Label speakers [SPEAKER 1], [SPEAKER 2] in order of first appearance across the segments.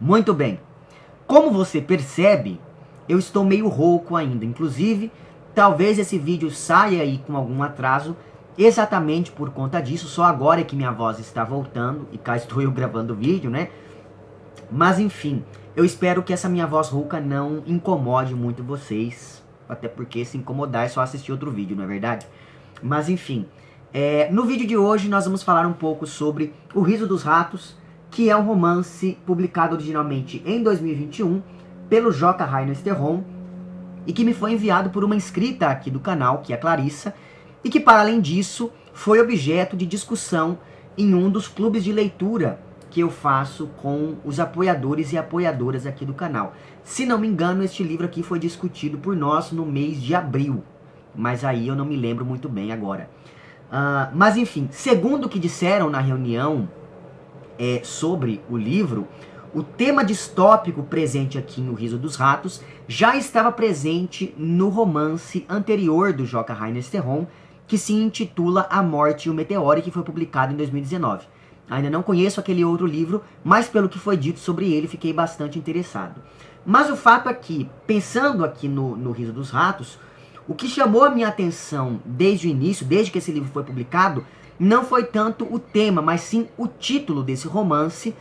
[SPEAKER 1] Muito bem. Como você percebe, eu estou meio rouco ainda. Inclusive, talvez esse vídeo saia aí com algum atraso, exatamente por conta disso. Só agora é que minha voz está voltando e cá estou eu gravando o vídeo, né? Mas enfim, eu espero que essa minha voz rouca não incomode muito vocês. Até porque se incomodar é só assistir outro vídeo, não é verdade? Mas enfim, no vídeo de hoje nós vamos falar um pouco sobre O Riso dos Ratos, que é um romance publicado originalmente em 2021 pelo Joca Rainer Sterron e que me foi enviado por uma inscrita aqui do canal, que é a Clarissa, e que, para além disso, foi objeto de discussão em um dos clubes de leitura que eu faço com os apoiadores e apoiadoras aqui do canal. Se não me engano, este livro aqui foi discutido por nós no mês de abril, mas aí eu não me lembro muito bem agora. Mas enfim, segundo o que disseram na reunião sobre o livro, o tema distópico presente aqui no Riso dos Ratos já estava presente no romance anterior do Joca Rainer Sterron, que se intitula A Morte e o Meteoro, que foi publicado em 2019. Ainda não conheço aquele outro livro, mas pelo que foi dito sobre ele, fiquei bastante interessado. Mas o fato é que, pensando aqui no Riso dos Ratos, o que chamou a minha atenção desde o início, desde que esse livro foi publicado, não foi tanto o tema, mas sim o título desse romance,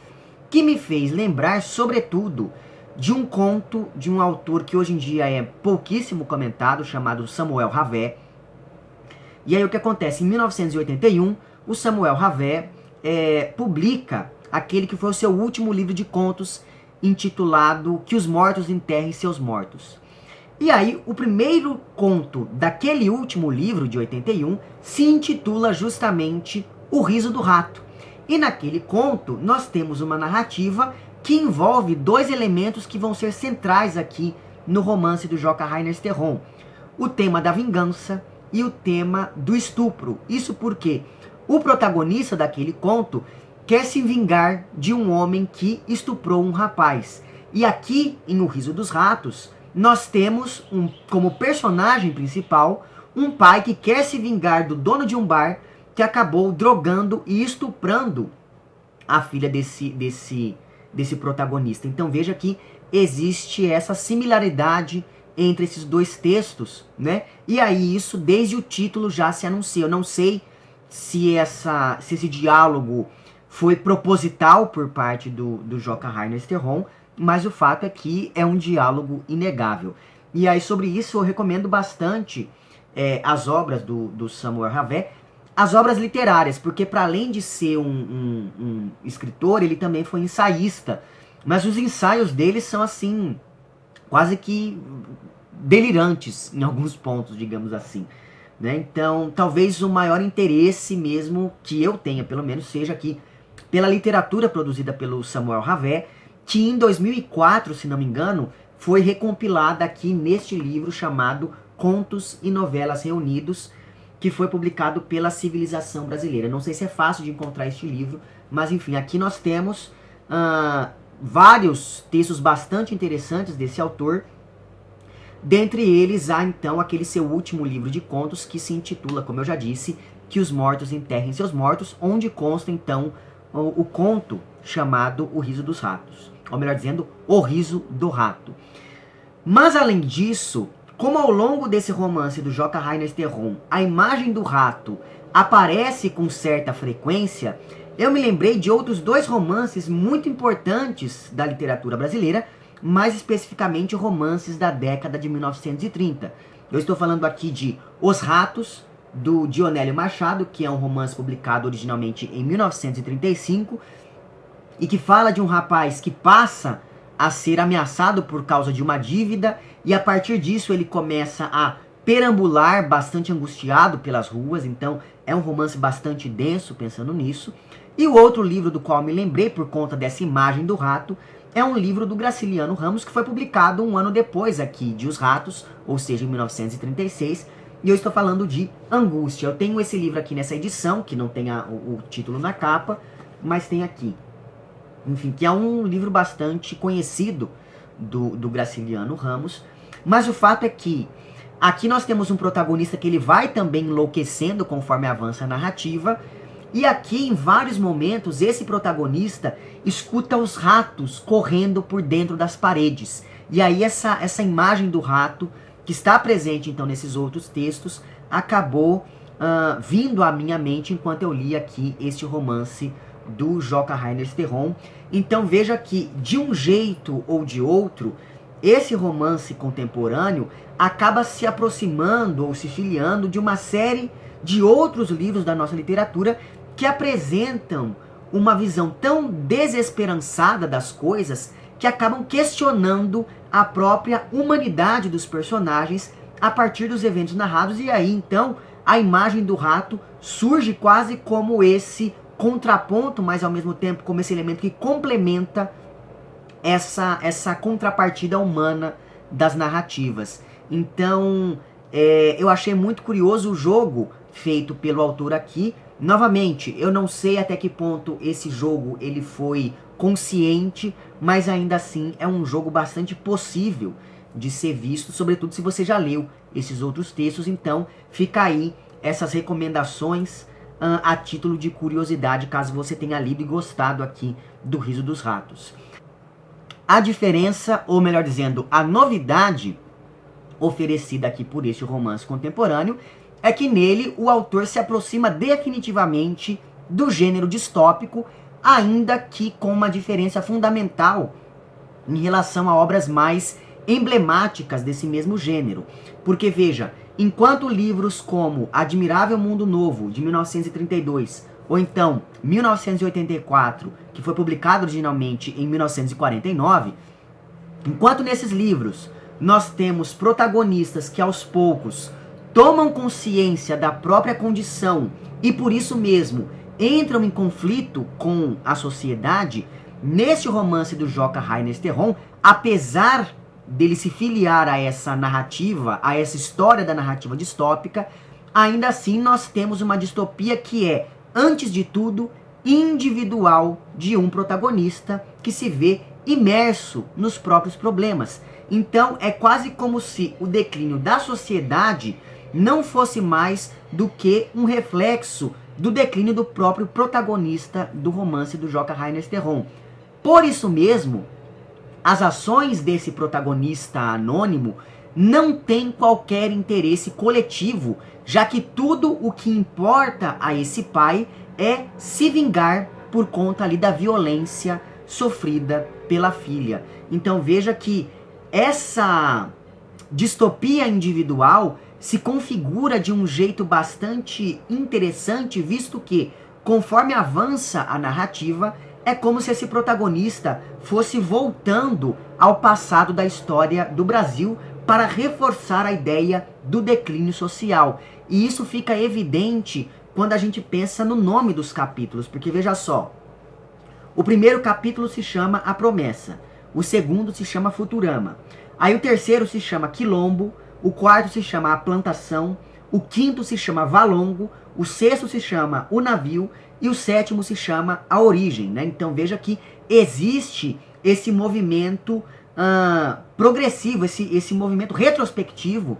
[SPEAKER 1] que me fez lembrar, sobretudo, de um conto de um autor que hoje em dia é pouquíssimo comentado, chamado Samuel Havett. E aí o que acontece? Em 1981, o Samuel Havett publica aquele que foi o seu último livro de contos, intitulado Que os Mortos Enterrem Seus Mortos. E aí, o primeiro conto daquele último livro, de 81, se intitula justamente O Riso do Rato. E naquele conto, nós temos uma narrativa que envolve dois elementos que vão ser centrais aqui no romance do Joca Rainer Sterron. O tema da vingança e o tema do estupro. Isso porque o protagonista daquele conto quer se vingar de um homem que estuprou um rapaz. E aqui, em O Riso dos Ratos, nós temos como personagem principal um pai que quer se vingar do dono de um bar que acabou drogando e estuprando a filha desse protagonista. Então veja que existe essa similaridade entre esses dois textos, né? E aí isso desde o título já se anuncia. Eu não sei se esse diálogo foi proposital por parte do Joca Rainer Sterron, mas o fato é que é um diálogo inegável. E aí sobre isso eu recomendo bastante as obras do Samuel Havett, as obras literárias, porque para além de ser um escritor, ele também foi ensaísta. Mas os ensaios dele são assim, quase que delirantes em alguns pontos, digamos assim. Né? Então, talvez o maior interesse mesmo que eu tenha, pelo menos, seja aqui pela literatura produzida pelo Samuel Havett, que em 2004, se não me engano, foi recompilada aqui neste livro chamado Contos e Novelas Reunidos, que foi publicado pela Civilização Brasileira. Não sei se é fácil de encontrar este livro, mas enfim, aqui nós temos vários textos bastante interessantes desse autor. Dentre eles há então aquele seu último livro de contos que se intitula, como eu já disse, Que os Mortos Enterrem Seus Mortos, onde consta então o conto chamado O Riso dos Ratos, ou melhor dizendo, O Riso do Rato. Mas além disso, como ao longo desse romance do Joca Rainer Sterron a imagem do rato aparece com certa frequência, eu me lembrei de outros dois romances muito importantes da literatura brasileira, mais especificamente romances da década de 1930. Eu estou falando aqui de Os Ratos, do Dionélio Machado, que é um romance publicado originalmente em 1935, e que fala de um rapaz que passa a ser ameaçado por causa de uma dívida, e a partir disso ele começa a perambular bastante angustiado pelas ruas. Então é um romance bastante denso pensando nisso. E o outro livro do qual me lembrei por conta dessa imagem do rato é um livro do Graciliano Ramos, que foi publicado um ano depois aqui de Os Ratos, ou seja, em 1936, e eu estou falando de Angústia. Eu tenho esse livro aqui nessa edição, que não tem o título na capa, mas tem aqui. Enfim, que é um livro bastante conhecido do Graciliano Ramos. Mas o fato é que aqui nós temos um protagonista que ele vai também enlouquecendo conforme avança a narrativa, E aqui, em vários momentos, esse protagonista escuta os ratos correndo por dentro das paredes. E aí essa imagem do rato, que está presente então nesses outros textos, acabou vindo à minha mente enquanto eu li aqui este romance do Joca Rainer Sterron. Então veja que, de um jeito ou de outro, esse romance contemporâneo acaba se aproximando ou se filiando de uma série de outros livros da nossa literatura que apresentam uma visão tão desesperançada das coisas que acabam questionando a própria humanidade dos personagens a partir dos eventos narrados. E aí, então, a imagem do rato surge quase como esse contraponto, mas ao mesmo tempo como esse elemento que complementa essa contrapartida humana das narrativas. Então, eu achei muito curioso o jogo feito pelo autor aqui. Novamente, eu não sei até que ponto esse jogo ele foi consciente, mas ainda assim é um jogo bastante possível de ser visto, sobretudo se você já leu esses outros textos. Então fica aí essas recomendações a título de curiosidade, caso você tenha lido e gostado aqui do Riso dos Ratos. A diferença, ou melhor dizendo, a novidade oferecida aqui por este romance contemporâneo é que nele o autor se aproxima definitivamente do gênero distópico, ainda que com uma diferença fundamental em relação a obras mais emblemáticas desse mesmo gênero. Porque veja, enquanto livros como Admirável Mundo Novo, de 1932, ou então 1984, que foi publicado originalmente em 1949, enquanto nesses livros nós temos protagonistas que aos poucos tomam consciência da própria condição e por isso mesmo entram em conflito com a sociedade, nesse romance do Joca Rainer Sterron, apesar dele se filiar a essa narrativa, a essa história da narrativa distópica, ainda assim nós temos uma distopia que é, antes de tudo, individual, de um protagonista que se vê imerso nos próprios problemas. Então é quase como se o declínio da sociedade não fosse mais do que um reflexo do declínio do próprio protagonista do romance do Joca Rainer Sterron. Por isso mesmo, as ações desse protagonista anônimo não têm qualquer interesse coletivo, já que tudo o que importa a esse pai é se vingar por conta ali da violência sofrida pela filha. Então veja que essa distopia individual se configura de um jeito bastante interessante, visto que, conforme avança a narrativa, é como se esse protagonista fosse voltando ao passado da história do Brasil para reforçar a ideia do declínio social. E isso fica evidente quando a gente pensa no nome dos capítulos, porque veja só, o primeiro capítulo se chama A Promessa, o segundo se chama Futurama, aí o terceiro se chama Quilombo, o quarto se chama A Plantação, o quinto se chama Valongo, o sexto se chama O Navio e o sétimo se chama A Origem, né? Então veja que existe esse movimento progressivo, esse movimento retrospectivo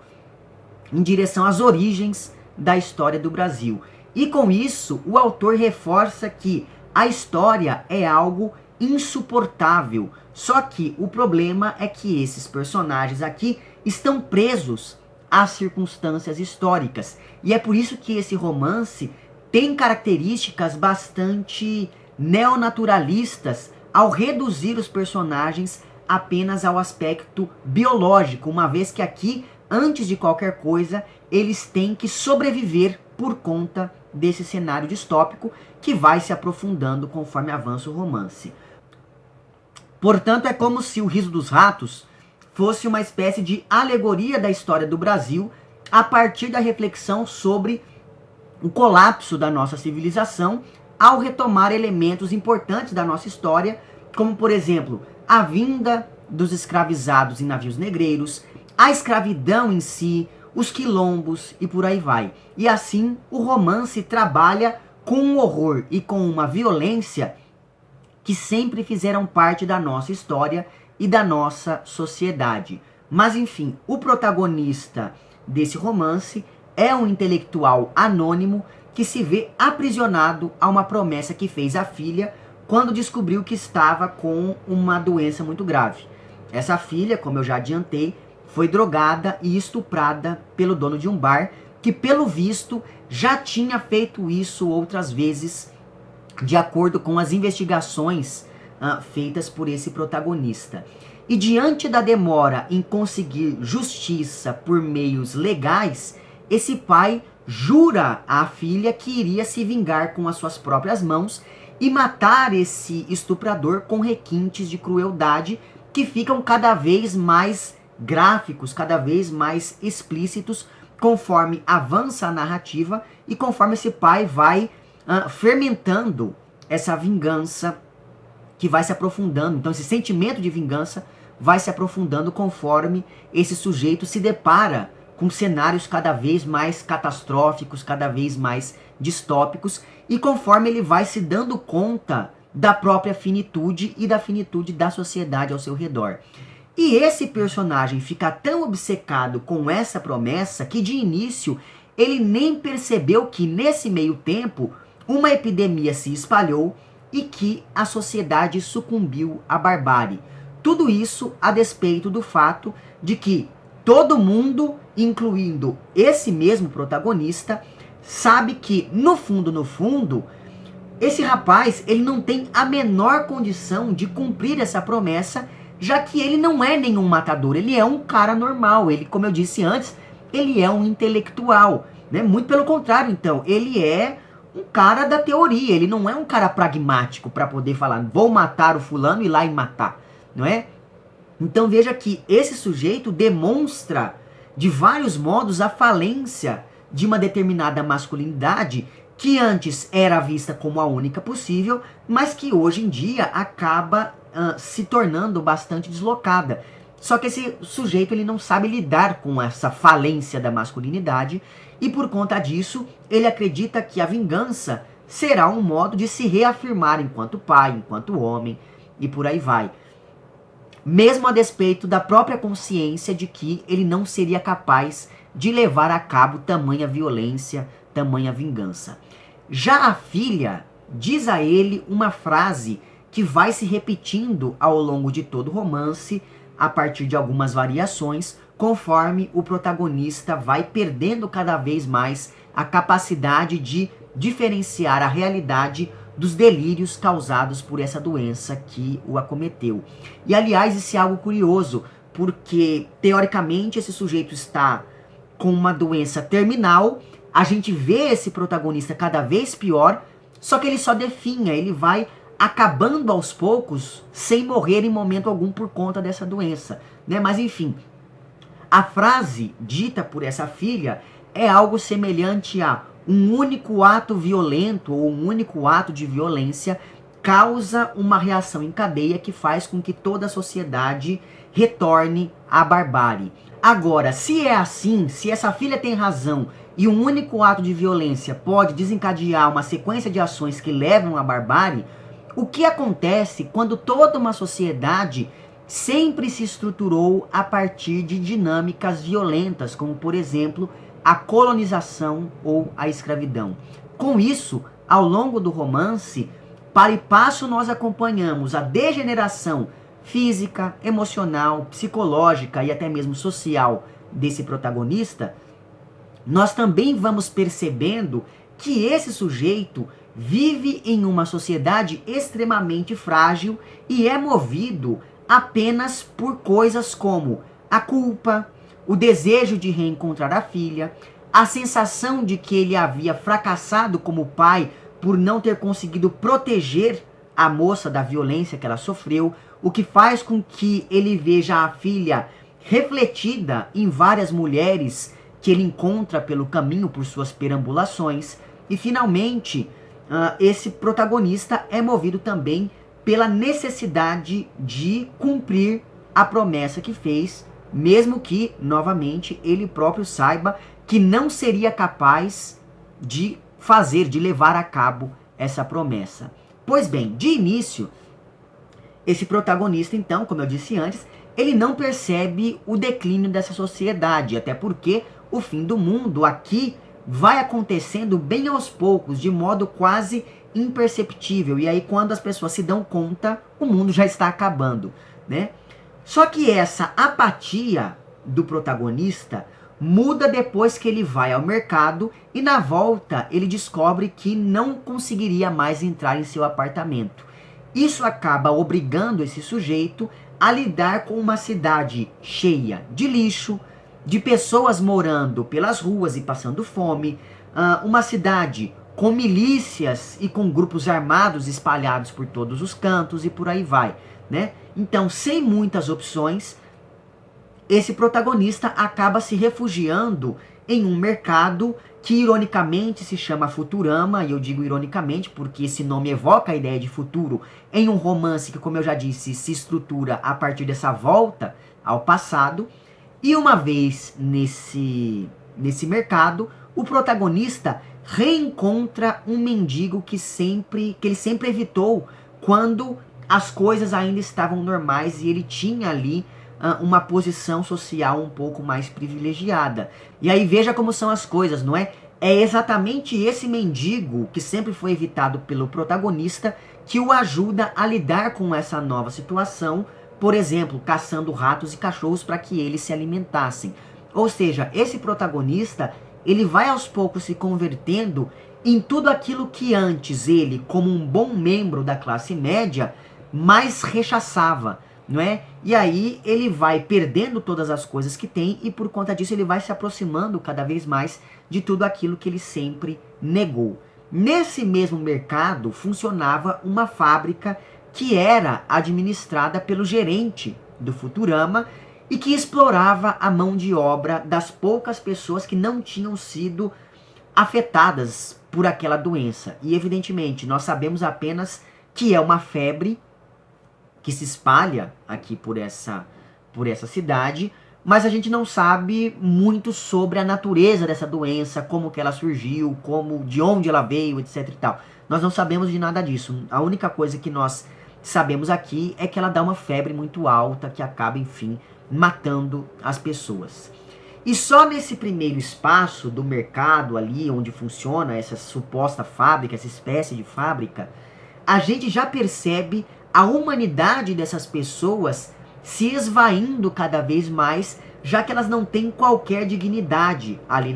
[SPEAKER 1] em direção às origens da história do Brasil. E com isso, o autor reforça que a história é algo insuportável. Só que o problema é que esses personagens aqui estão presos às circunstâncias históricas. E é por isso que esse romance tem características bastante neonaturalistas ao reduzir os personagens apenas ao aspecto biológico, uma vez que aqui, antes de qualquer coisa, eles têm que sobreviver por conta desse cenário distópico que vai se aprofundando conforme avança o romance. Portanto, é como se o Riso dos Ratos fosse uma espécie de alegoria da história do Brasil a partir da reflexão sobre o colapso da nossa civilização ao retomar elementos importantes da nossa história, como, por exemplo, a vinda dos escravizados em navios negreiros, a escravidão em si, os quilombos e por aí vai. E assim, o romance trabalha com um horror e com uma violência que sempre fizeram parte da nossa história e da nossa sociedade. Mas enfim, o protagonista desse romance é um intelectual anônimo que se vê aprisionado a uma promessa que fez à filha quando descobriu que estava com uma doença muito grave. Essa filha, como eu já adiantei, foi drogada e estuprada pelo dono de um bar, que pelo visto já tinha feito isso outras vezes, de acordo com as investigações feitas por esse protagonista. E diante da demora em conseguir justiça por meios legais, esse pai jura à filha que iria se vingar com as suas próprias mãos e matar esse estuprador com requintes de crueldade que ficam cada vez mais gráficos, cada vez mais explícitos, conforme avança a narrativa e conforme esse pai vai fermentando essa vingança que vai se aprofundando. Então esse sentimento de vingança vai se aprofundando conforme esse sujeito se depara com cenários cada vez mais catastróficos, cada vez mais distópicos, e conforme ele vai se dando conta da própria finitude e da finitude da sociedade ao seu redor. E esse personagem fica tão obcecado com essa promessa que de início ele nem percebeu que nesse meio tempo uma epidemia se espalhou e que a sociedade sucumbiu à barbárie. Tudo isso a despeito do fato de que todo mundo, incluindo esse mesmo protagonista, sabe que no fundo, esse rapaz ele não tem a menor condição de cumprir essa promessa, já que ele não é nenhum matador, ele é um cara normal, ele, como eu disse antes, ele é um intelectual, né? Muito pelo contrário, então, ele é um cara da teoria, ele não é um cara pragmático para poder falar, vou matar o fulano e ir lá e matar, não é? Então veja que esse sujeito demonstra de vários modos a falência de uma determinada masculinidade que antes era vista como a única possível, mas que hoje em dia acaba se tornando bastante deslocada. Só que esse sujeito ele não sabe lidar com essa falência da masculinidade e por conta disso ele acredita que a vingança será um modo de se reafirmar enquanto pai, enquanto homem e por aí vai. Mesmo a despeito da própria consciência de que ele não seria capaz de levar a cabo tamanha violência, tamanha vingança. Já a filha diz a ele uma frase que vai se repetindo ao longo de todo o romance, a partir de algumas variações, conforme o protagonista vai perdendo cada vez mais a capacidade de diferenciar a realidade dos delírios causados por essa doença que o acometeu. E aliás, isso é algo curioso, porque teoricamente esse sujeito está com uma doença terminal, a gente vê esse protagonista cada vez pior, só que ele só definha, ele vai acabando aos poucos, sem morrer em momento algum por conta dessa doença, né? Mas enfim, a frase dita por essa filha é algo semelhante a um único ato violento ou um único ato de violência causa uma reação em cadeia que faz com que toda a sociedade retorne à barbárie. Agora, se é assim, se essa filha tem razão e um único ato de violência pode desencadear uma sequência de ações que levam à barbárie, o que acontece quando toda uma sociedade sempre se estruturou a partir de dinâmicas violentas, como por exemplo a colonização ou a escravidão? Com isso, ao longo do romance, para e passo nós acompanhamos a degeneração física, emocional, psicológica e até mesmo social desse protagonista. Nós também vamos percebendo que esse sujeito vive em uma sociedade extremamente frágil e é movido apenas por coisas como a culpa, o desejo de reencontrar a filha, a sensação de que ele havia fracassado como pai por não ter conseguido proteger a moça da violência que ela sofreu, o que faz com que ele veja a filha refletida em várias mulheres que ele encontra pelo caminho por suas perambulações. E finalmente, esse protagonista é movido também pela necessidade de cumprir a promessa que fez, mesmo que, novamente, ele próprio saiba que não seria capaz de fazer, de levar a cabo essa promessa. Pois bem, de início, esse protagonista, então, como eu disse antes, ele não percebe o declínio dessa sociedade, até porque o fim do mundo aqui vai acontecendo bem aos poucos, de modo quase imperceptível. E aí quando as pessoas se dão conta, o mundo já está acabando, né? Só que essa apatia do protagonista muda depois que ele vai ao mercado e na volta ele descobre que não conseguiria mais entrar em seu apartamento. Isso acaba obrigando esse sujeito a lidar com uma cidade cheia de lixo, de pessoas morando pelas ruas e passando fome, uma cidade com milícias e com grupos armados espalhados por todos os cantos e por aí vai, né? Então, sem muitas opções, esse protagonista acaba se refugiando em um mercado que ironicamente se chama Futurama, e eu digo ironicamente porque esse nome evoca a ideia de futuro em um romance que, como eu já disse, se estrutura a partir dessa volta ao passado. E uma vez nesse mercado, o protagonista reencontra um mendigo que ele sempre evitou quando as coisas ainda estavam normais e ele tinha ali uma posição social um pouco mais privilegiada. E aí veja como são as coisas, não é? É exatamente esse mendigo que sempre foi evitado pelo protagonista que o ajuda a lidar com essa nova situação, por exemplo, caçando ratos e cachorros para que eles se alimentassem. Ou seja, esse protagonista, ele vai aos poucos se convertendo em tudo aquilo que antes ele, como um bom membro da classe média, mais rechaçava, não é? E aí ele vai perdendo todas as coisas que tem e por conta disso ele vai se aproximando cada vez mais de tudo aquilo que ele sempre negou. Nesse mesmo mercado funcionava uma fábrica que era administrada pelo gerente do Futurama e que explorava a mão de obra das poucas pessoas que não tinham sido afetadas por aquela doença. E evidentemente nós sabemos apenas que é uma febre que se espalha aqui por essa cidade, mas a gente não sabe muito sobre a natureza dessa doença, como que ela surgiu, de onde ela veio, etc e tal. Nós não sabemos de nada disso. A única coisa que nós sabemos aqui é que ela dá uma febre muito alta que acaba, enfim, matando as pessoas. E só nesse primeiro espaço do mercado ali, onde funciona essa suposta fábrica, essa espécie de fábrica, a gente já percebe a humanidade dessas pessoas se esvaindo cada vez mais, já que elas não têm qualquer dignidade ali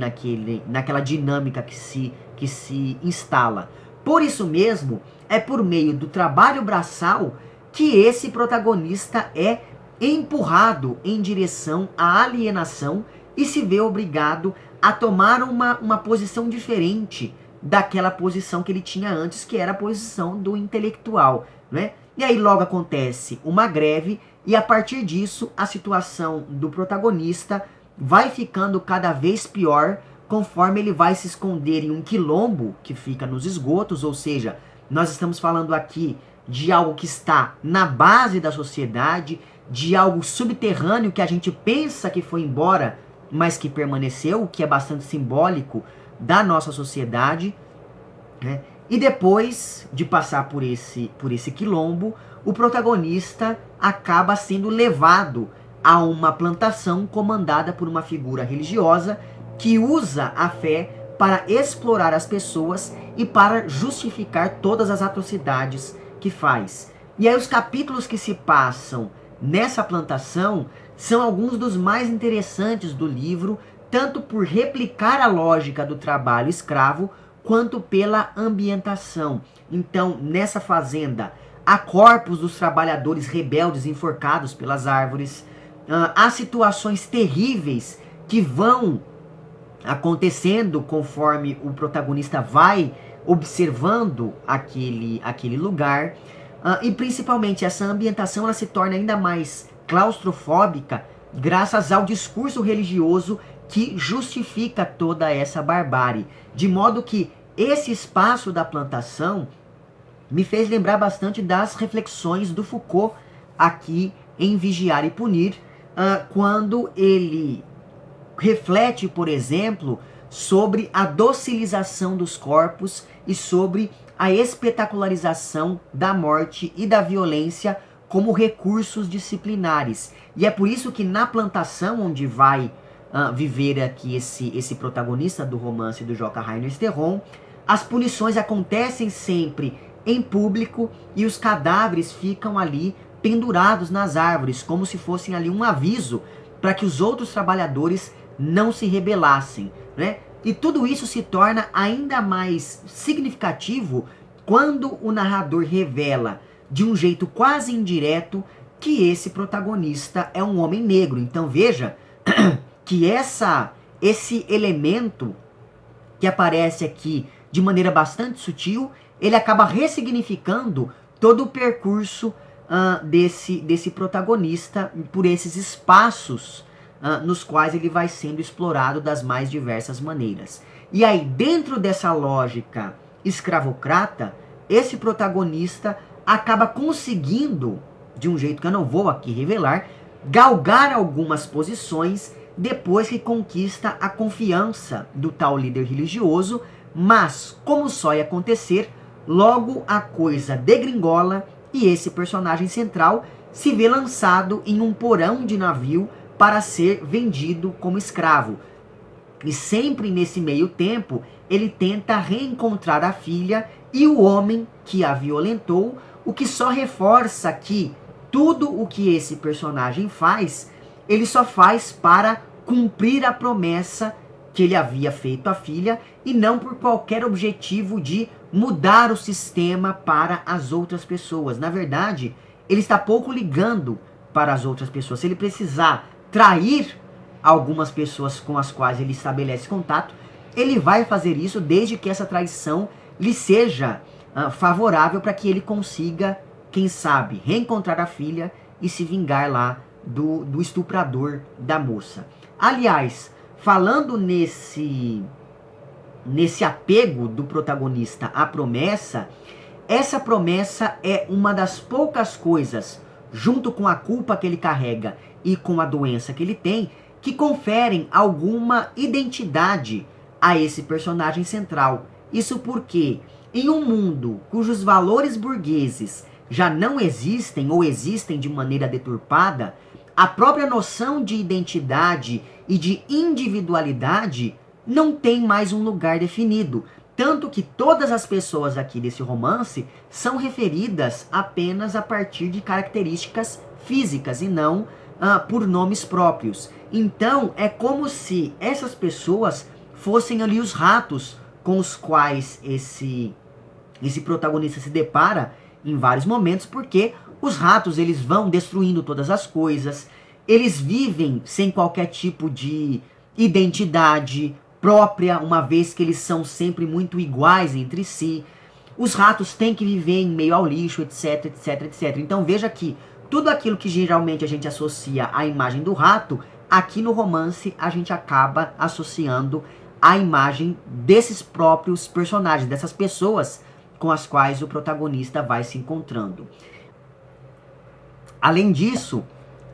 [SPEAKER 1] naquela dinâmica que se instala. Por isso mesmo, é por meio do trabalho braçal que esse protagonista é empurrado em direção à alienação e se vê obrigado a tomar uma posição diferente daquela posição que ele tinha antes, que era a posição do intelectual, né? E aí logo acontece uma greve e a partir disso a situação do protagonista vai ficando cada vez pior conforme ele vai se esconder em um quilombo que fica nos esgotos, ou seja, nós estamos falando aqui de algo que está na base da sociedade, de algo subterrâneo que a gente pensa que foi embora, mas que permaneceu, o que é bastante simbólico da nossa sociedade, né? E depois de passar por esse quilombo, o protagonista acaba sendo levado a uma plantação comandada por uma figura religiosa que usa a fé para explorar as pessoas e para justificar todas as atrocidades que faz. E aí os capítulos que se passam nessa plantação são alguns dos mais interessantes do livro, tanto por replicar a lógica do trabalho escravo, quanto pela ambientação. Então, nessa fazenda, há corpos dos trabalhadores rebeldes enforcados pelas árvores, há situações terríveis que vão acontecendo conforme o protagonista vai observando aquele lugar, e principalmente essa ambientação ela se torna ainda mais claustrofóbica graças ao discurso religioso que justifica toda essa barbárie, de modo que esse espaço da plantação me fez lembrar bastante das reflexões do Foucault aqui em Vigiar e Punir, quando ele reflete, por exemplo, sobre a docilização dos corpos e sobre a espetacularização da morte e da violência como recursos disciplinares. E é por isso que na plantação onde vai viver aqui esse protagonista do romance do J. Rainer Sterron. As punições acontecem sempre em público e os cadáveres ficam ali pendurados nas árvores, como se fossem ali um aviso para que os outros trabalhadores não se rebelassem, né? E tudo isso se torna ainda mais significativo quando o narrador revela, de um jeito quase indireto, que esse protagonista é um homem negro. Então veja que esse elemento que aparece aqui de maneira bastante sutil, ele acaba ressignificando todo o percurso desse protagonista por esses espaços nos quais ele vai sendo explorado das mais diversas maneiras. E aí, dentro dessa lógica escravocrata, esse protagonista acaba conseguindo, de um jeito que eu não vou aqui revelar, galgar algumas posições depois que conquista a confiança do tal líder religioso, mas, como só ia acontecer, logo a coisa degringola e esse personagem central se vê lançado em um porão de navio para ser vendido como escravo. E sempre nesse meio tempo, ele tenta reencontrar a filha e o homem que a violentou, o que só reforça que tudo o que esse personagem faz, ele só faz para cumprir a promessa que ele havia feito à filha e não por qualquer objetivo de mudar o sistema para as outras pessoas. Na verdade, ele está pouco ligando para as outras pessoas. Se ele precisar trair algumas pessoas com as quais ele estabelece contato, ele vai fazer isso desde que essa traição lhe seja favorável para que ele consiga, quem sabe, reencontrar a filha e se vingar lá do estuprador da moça. Aliás, falando nesse apego do protagonista à promessa, essa promessa é uma das poucas coisas, junto com a culpa que ele carrega e com a doença que ele tem, que conferem alguma identidade a esse personagem central. Isso porque, em um mundo cujos valores burgueses já não existem ou existem de maneira deturpada, a própria noção de identidade e de individualidade não tem mais um lugar definido. Tanto que todas as pessoas aqui desse romance são referidas apenas a partir de características físicas e não por nomes próprios. Então é como se essas pessoas fossem ali os ratos com os quais esse protagonista se depara em vários momentos, porque os ratos, eles vão destruindo todas as coisas, eles vivem sem qualquer tipo de identidade própria, uma vez que eles são sempre muito iguais entre si. Os ratos têm que viver em meio ao lixo, etc, etc, etc. Então veja que tudo aquilo que geralmente a gente associa à imagem do rato, aqui no romance a gente acaba associando à imagem desses próprios personagens, dessas pessoas com as quais o protagonista vai se encontrando. Além disso,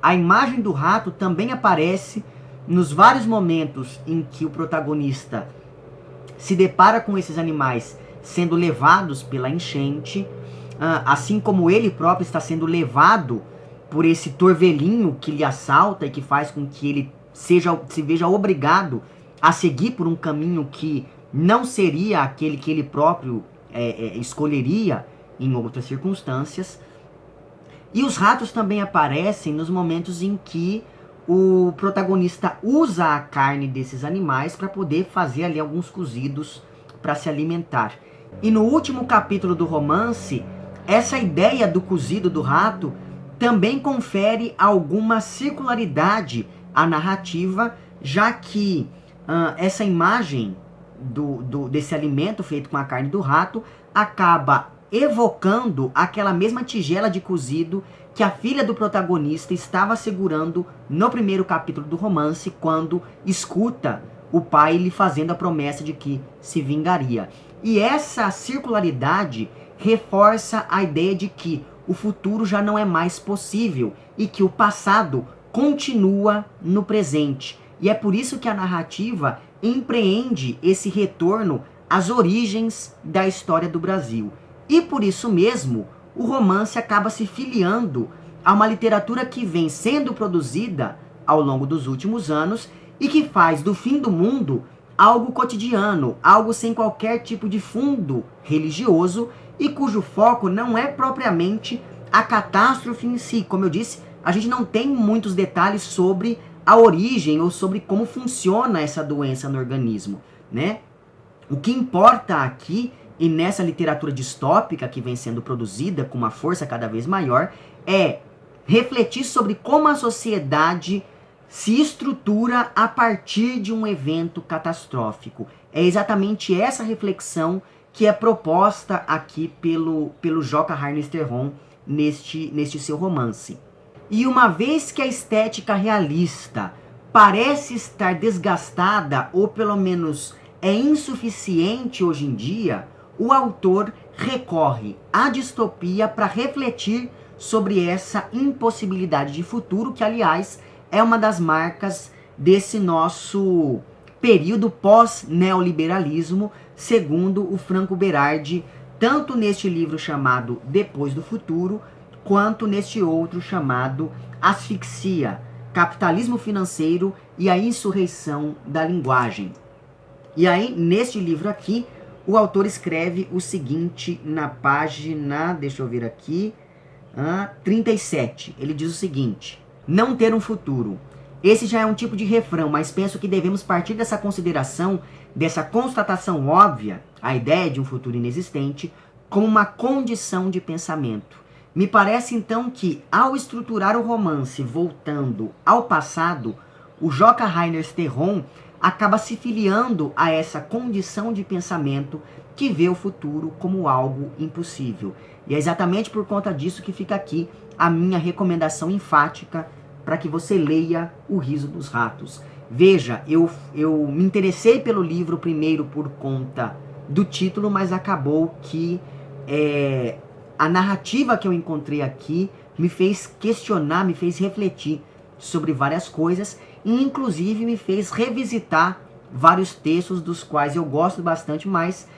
[SPEAKER 1] a imagem do rato também aparece nos vários momentos em que o protagonista se depara com esses animais sendo levados pela enchente, assim como ele próprio está sendo levado por esse torvelinho que lhe assalta e que faz com que ele se veja obrigado a seguir por um caminho que não seria aquele que ele próprio escolheria em outras circunstâncias. E os ratos também aparecem nos momentos em que o protagonista usa a carne desses animais para poder fazer ali alguns cozidos para se alimentar. E no último capítulo do romance, essa ideia do cozido do rato também confere alguma circularidade à narrativa, já que essa imagem desse alimento feito com a carne do rato acaba evocando aquela mesma tigela de cozido que a filha do protagonista estava segurando no primeiro capítulo do romance, quando escuta o pai lhe fazendo a promessa de que se vingaria. E essa circularidade reforça a ideia de que o futuro já não é mais possível e que o passado continua no presente. E é por isso que a narrativa empreende esse retorno às origens da história do Brasil. E por isso mesmo, o romance acaba se filiando a uma literatura que vem sendo produzida ao longo dos últimos anos e que faz do fim do mundo algo cotidiano, algo sem qualquer tipo de fundo religioso e cujo foco não é propriamente a catástrofe em si. Como eu disse, a gente não tem muitos detalhes sobre a origem ou sobre como funciona essa doença no organismo, né? O que importa aqui e nessa literatura distópica que vem sendo produzida com uma força cada vez maior é refletir sobre como a sociedade se estrutura a partir de um evento catastrófico. É exatamente essa reflexão que é proposta aqui pelo Joca Rainer Sterron neste seu romance. E uma vez que a estética realista parece estar desgastada, ou pelo menos é insuficiente hoje em dia, o autor recorre à distopia para refletir sobre essa impossibilidade de futuro, que, aliás, é uma das marcas desse nosso período pós-neoliberalismo, segundo o Franco Berardi, tanto neste livro chamado Depois do Futuro, quanto neste outro chamado Asfixia, Capitalismo Financeiro e a Insurreição da Linguagem. E aí, neste livro aqui, o autor escreve o seguinte na página, deixa eu ver aqui, 37. Ele diz o seguinte: não ter um futuro. Esse já é um tipo de refrão, mas penso que devemos partir dessa consideração, dessa constatação óbvia, a ideia de um futuro inexistente, como uma condição de pensamento. Me parece então que, ao estruturar o romance voltando ao passado, o Joca Rainer Sterron acaba se filiando a essa condição de pensamento que vê o futuro como algo impossível. E é exatamente por conta disso que fica aqui a minha recomendação enfática para que você leia O Riso dos Ratos. Veja, eu me interessei pelo livro primeiro por conta do título, mas acabou que a narrativa que eu encontrei aqui me fez questionar, me fez refletir sobre várias coisas e inclusive me fez revisitar vários textos dos quais eu gosto bastante, mas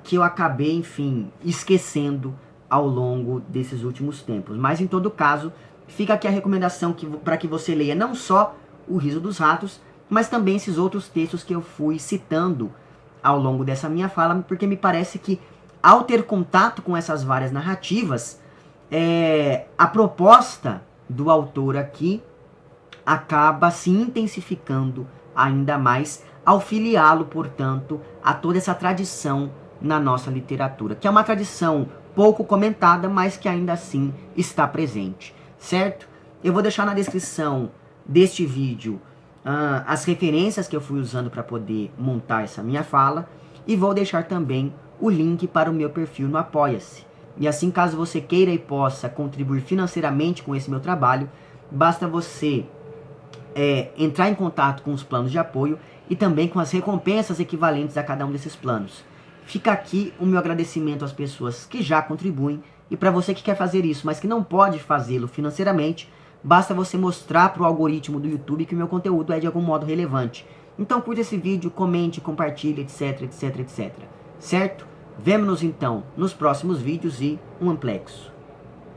[SPEAKER 1] que eu acabei, enfim, esquecendo ao longo desses últimos tempos. Mas em todo caso, fica aqui a recomendação para que você leia não só O Riso dos Ratos, mas também esses outros textos que eu fui citando ao longo dessa minha fala, porque me parece que ao ter contato com essas várias narrativas, a proposta do autor aqui acaba se intensificando ainda mais ao filiá-lo, portanto, a toda essa tradição na nossa literatura, que é uma tradição pouco comentada, mas que ainda assim está presente, certo? Eu vou deixar na descrição deste vídeo as referências que eu fui usando para poder montar essa minha fala, e vou deixar também o link para o meu perfil no Apoia-se. E assim, caso você queira e possa contribuir financeiramente com esse meu trabalho, basta você entrar em contato com os planos de apoio e também com as recompensas equivalentes a cada um desses planos. Fica aqui o meu agradecimento às pessoas que já contribuem, e para você que quer fazer isso, mas que não pode fazê-lo financeiramente, basta você mostrar para o algoritmo do YouTube que o meu conteúdo é de algum modo relevante. Então curta esse vídeo, comente, compartilhe, etc, etc, etc. Certo? Vemo-nos então nos próximos vídeos e um amplexo.